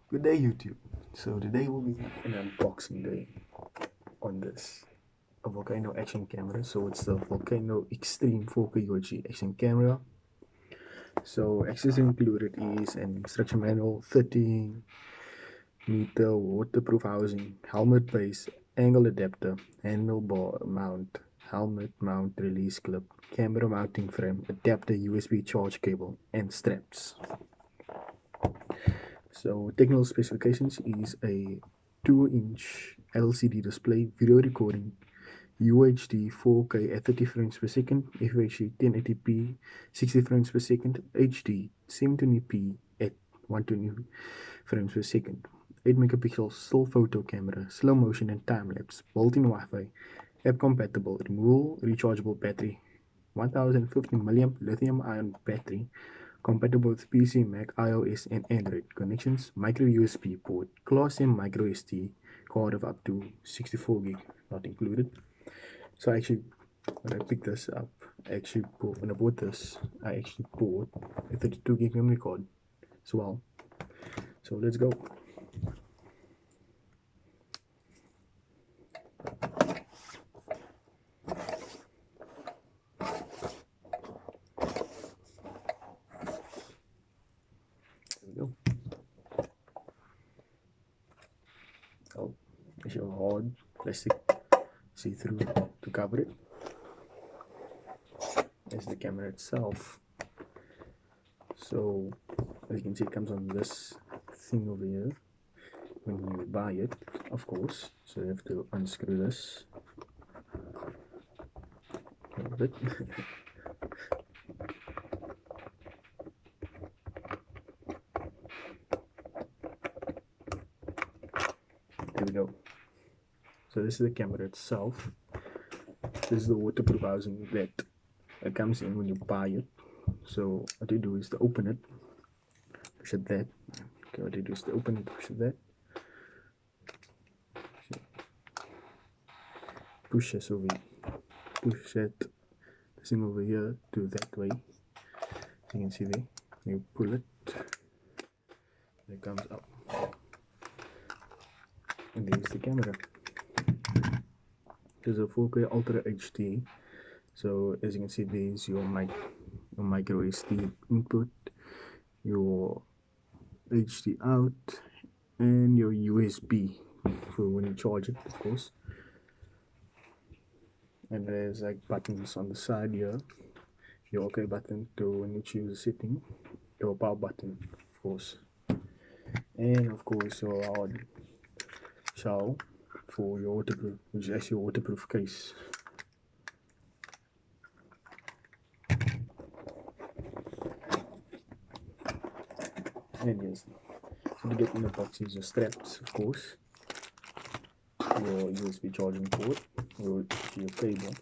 Good day, YouTube. So today will be an unboxing day on this a Volcano action camera. So it's the Volcano Extreme 4K UHD action camera. So accessories included is an instruction manual, 30-meter waterproof housing, helmet base, angle adapter, handlebar mount, helmet mount release clip, camera mounting frame, adapter, USB charge cable, and straps. So technical specifications is a 2-inch LCD display, video recording, UHD 4K at 30 frames per second, FHD 1080p 60 frames per second, HD 720p at 120 frames per second, 8 megapixel still photo camera, slow motion and time lapse, built-in Wi-Fi, app compatible, removable rechargeable battery, 1050 milliamp lithium ion battery, compatible with PC, Mac, iOS, and Android. Connections, micro USB port, Class M micro SD card of up to 64 gig, not included. So when I picked this up, when I bought this, I actually bought a 32 gig memory card as well. So let's go. Here we go. Oh, there's your hard plastic see-through to cover it. There's the camera itself. So as you can see, it comes on this thing over here when you buy it, of course. So you have to unscrew this a little bit. There we go. So this is the camera itself. This is the waterproof housing that it comes in when you buy it. So what you do is to open it, push it that. Okay, what you do is to open it, push it that. Push this over here. Push that this thing over here to that way. So you can see there. You pull it. It comes up. And there's the camera. There's a 4K Ultra HD. So as you can see, there's your micro SD input, your HD out, and your USB for when you charge it, of course. And there's like buttons on the side here. Your OK button to when you choose a setting, your power button, of course, and of course your hard shell for your waterproof, which is actually a waterproof case. And yes, so to get in the box is your straps, of course, your USB charging port, your cable,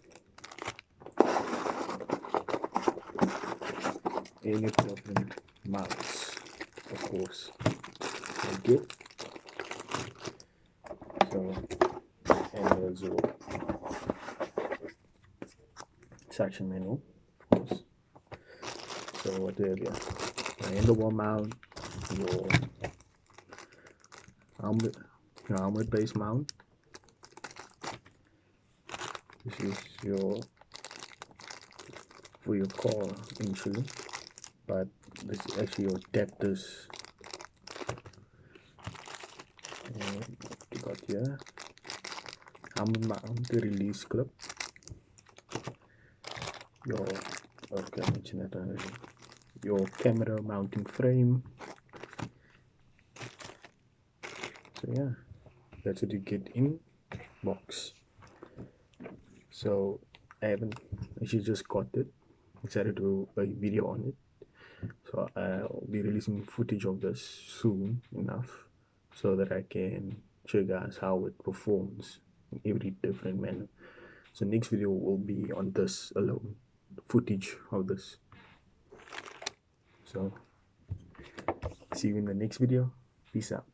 and your different mounts, of course. Okay. So, and there's your section manual, of course. So what do you have here? Your handlebar mount, your helmet base mount. This is for your car initially, but this is actually your adapters. And what you got here? Helmet mount release clip. Okay, I mentioned that already. Your camera mounting frame. So yeah, that's what you get in box. So I haven't actually just got it. I decided to do a video on it. So I'll be releasing footage of this soon enough so that I can show you guys how it performs in every different manner. So next video will be on this alone, footage of this. So see you in the next video. Peace out.